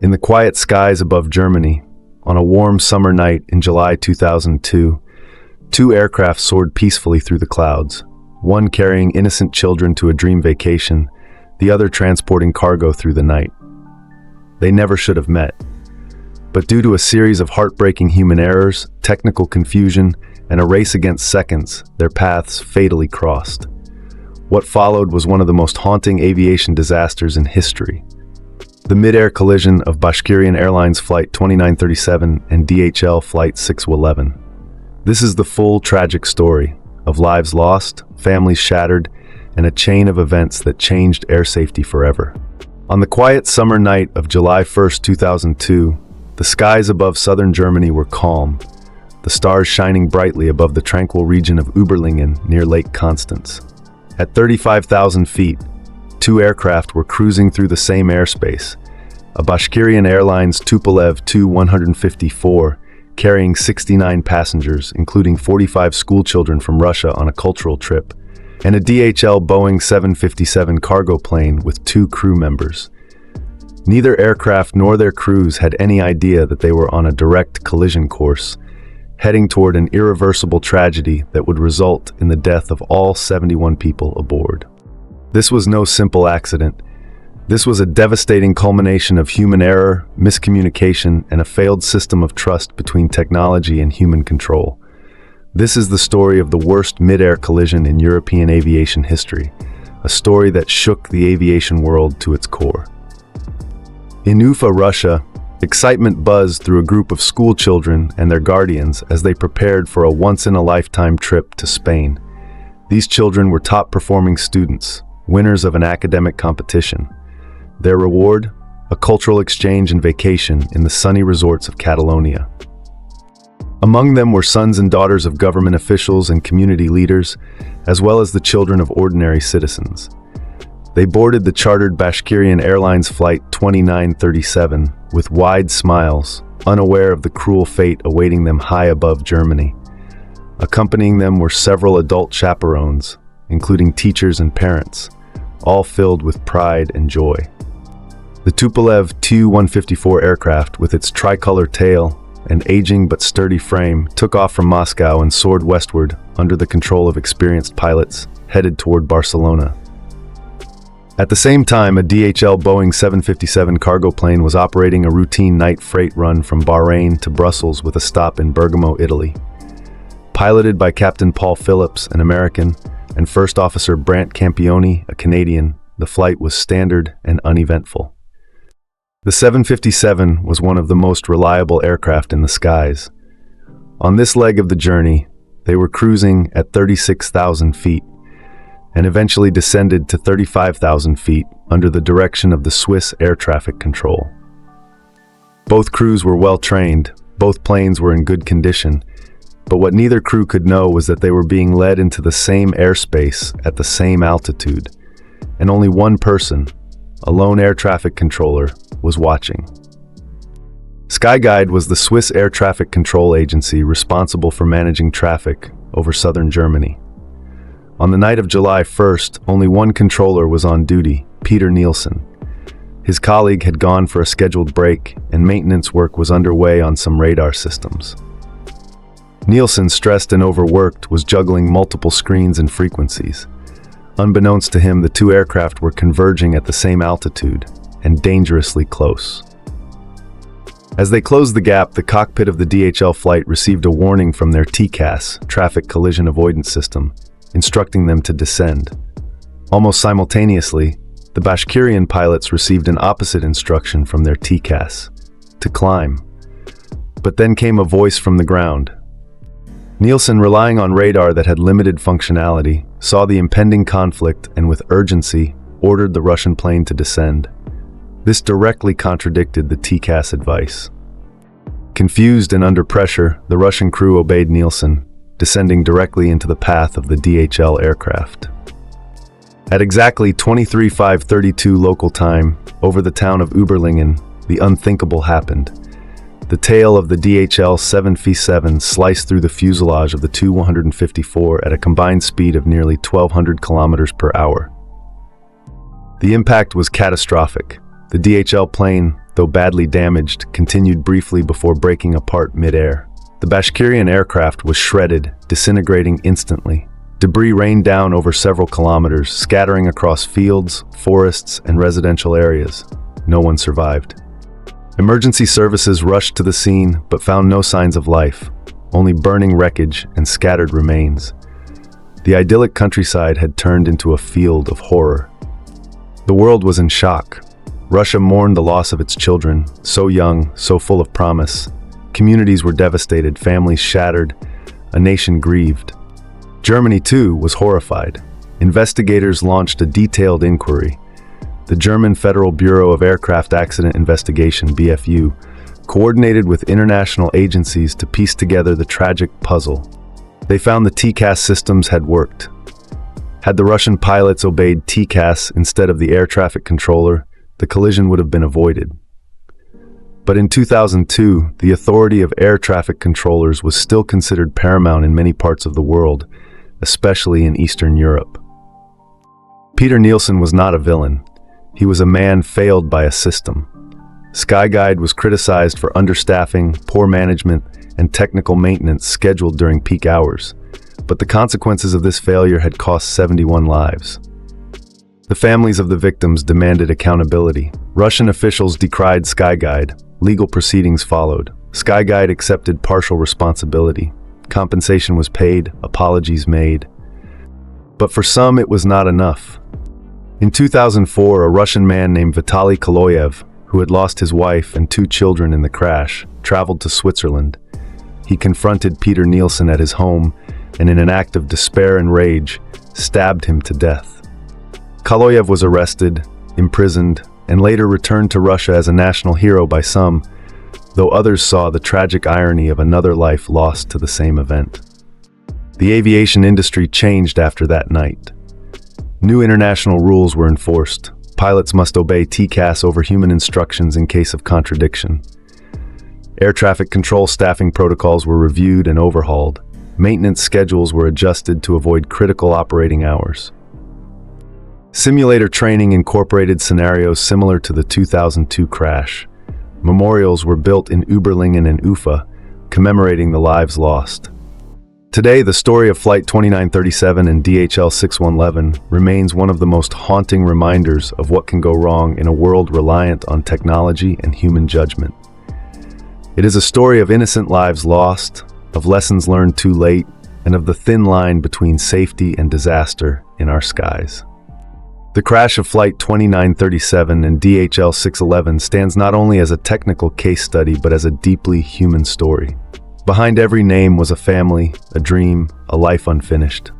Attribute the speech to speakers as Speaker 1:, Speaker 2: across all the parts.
Speaker 1: In the quiet skies above Germany, on a warm summer night in July 2002, two aircraft soared peacefully through the clouds, one carrying innocent children to a dream vacation, the other transporting cargo through the night. They never should have met. But due to a series of heartbreaking human errors, technical confusion, and a race against seconds, their paths fatally crossed. What followed was one of the most haunting aviation disasters in history. The mid-air collision of Bashkirian Airlines Flight 2937 and DHL Flight 611. This is the full tragic story of lives lost, families shattered, and a chain of events that changed air safety forever. On the quiet summer night of July 1st, 2002, the skies above southern Germany were calm, the stars shining brightly above the tranquil region of Überlingen near Lake Constance. At 35,000 feet, two aircraft were cruising through the same airspace, a Bashkirian Airlines Tupolev Tu-154 carrying 69 passengers, including 45 schoolchildren from Russia on a cultural trip, and a DHL Boeing 757 cargo plane with two crew members. Neither aircraft nor their crews had any idea that they were on a direct collision course, heading toward an irreversible tragedy that would result in the death of all 71 people aboard. This was no simple accident. This was a devastating culmination of human error, miscommunication, and a failed system of trust between technology and human control. This is the story of the worst mid-air collision in European aviation history, a story that shook the aviation world to its core. In Ufa, Russia, excitement buzzed through a group of school children and their guardians as they prepared for a once-in-a-lifetime trip to Spain. These children were top-performing students, winners of an academic competition. Their reward? A cultural exchange and vacation in the sunny resorts of Catalonia. Among them were sons and daughters of government officials and community leaders, as well as the children of ordinary citizens. They boarded the chartered Bashkirian Airlines Flight 2937 with wide smiles, unaware of the cruel fate awaiting them high above Germany. Accompanying them were several adult chaperones, including teachers and parents, all filled with pride and joy. The Tupolev Tu-154 aircraft, with its tricolor tail and aging but sturdy frame, took off from Moscow and soared westward under the control of experienced pilots, headed toward Barcelona. At the same time, a DHL Boeing 757 cargo plane was operating a routine night freight run from Bahrain to Brussels with a stop in Bergamo, Italy. Piloted by Captain Paul Phillips, an American, and First Officer Brant Campione, a Canadian, the flight was standard and uneventful. The 757 was one of the most reliable aircraft in the skies. On this leg of the journey, they were cruising at 36,000 feet and eventually descended to 35,000 feet under the direction of the Swiss air traffic control. Both crews were well trained, both planes were in good condition, but what neither crew could know was that they were being led into the same airspace at the same altitude, and only one person, a lone air traffic controller, was watching. Skyguide was the Swiss air traffic control agency responsible for managing traffic over southern Germany. On the night of July 1st, only one controller was on duty, Peter Nielsen. His colleague had gone for a scheduled break, and maintenance work was underway on some radar systems. Nielsen, stressed and overworked, was juggling multiple screens and frequencies. Unbeknownst to him, the two aircraft were converging at the same altitude, and dangerously close. As they closed the gap, the cockpit of the DHL flight received a warning from their TCAS, Traffic Collision Avoidance System, instructing them to descend. Almost simultaneously, the Bashkirian pilots received an opposite instruction from their TCAS, to climb. But then came a voice from the ground. Nielsen, relying on radar that had limited functionality, saw the impending conflict and with urgency ordered the Russian plane to descend. This directly contradicted the TCAS advice. Confused and under pressure, the Russian crew obeyed Nielsen, descending directly into the path of the DHL aircraft. At exactly 23:32 local time, over the town of Überlingen, the unthinkable happened. The tail of the DHL 757 sliced through the fuselage of the Tu-154 at a combined speed of nearly 1,200 kilometers per hour. The impact was catastrophic. The DHL plane, though badly damaged, continued briefly before breaking apart mid-air. The Bashkirian aircraft was shredded, disintegrating instantly. Debris rained down over several kilometers, scattering across fields, forests, and residential areas. No one survived. Emergency services rushed to the scene, but found no signs of life, only burning wreckage and scattered remains. The idyllic countryside had turned into a field of horror. The world was in shock. Russia mourned the loss of its children, so young, so full of promise. Communities were devastated, families shattered, a nation grieved. Germany, too, was horrified. Investigators launched a detailed inquiry. The German Federal Bureau of Aircraft Accident Investigation, BFU, coordinated with international agencies to piece together the tragic puzzle. They found the TCAS systems had worked. Had the Russian pilots obeyed TCAS instead of the air traffic controller, the collision would have been avoided. But in 2002, the authority of air traffic controllers was still considered paramount in many parts of the world, especially in Eastern Europe. Peter Nielsen was not a villain. He was a man failed by a system. Skyguide was criticized for understaffing, poor management, and technical maintenance scheduled during peak hours. But the consequences of this failure had cost 71 lives. The families of the victims demanded accountability. Russian officials decried Skyguide. Legal proceedings followed. Skyguide accepted partial responsibility. Compensation was paid, apologies made. But for some, it was not enough. In 2004, a Russian man named Vitaly Kaloyev, who had lost his wife and 2 children in the crash, traveled to Switzerland. He confronted Peter Nielsen at his home and, in an act of despair and rage, stabbed him to death. Kaloyev was arrested, imprisoned, and later returned to Russia as a national hero by some, though others saw the tragic irony of another life lost to the same event. The aviation industry changed after that night. New international rules were enforced. Pilots must obey TCAS over human instructions in case of contradiction. Air traffic control staffing protocols were reviewed and overhauled. Maintenance schedules were adjusted to avoid critical operating hours. Simulator training incorporated scenarios similar to the 2002 crash. Memorials were built in Überlingen and Ufa, commemorating the lives lost. Today, the story of Flight 2937 and DHL 6111 remains one of the most haunting reminders of what can go wrong in a world reliant on technology and human judgment. It is a story of innocent lives lost, of lessons learned too late, and of the thin line between safety and disaster in our skies. The crash of Flight 2937 and DHL 611 stands not only as a technical case study but as a deeply human story. Behind every name was a family, a dream, a life unfinished.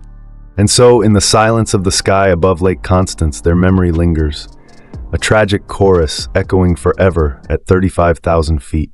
Speaker 1: And so, in the silence of the sky above Lake Constance, their memory lingers, a tragic chorus echoing forever at 35,000 feet.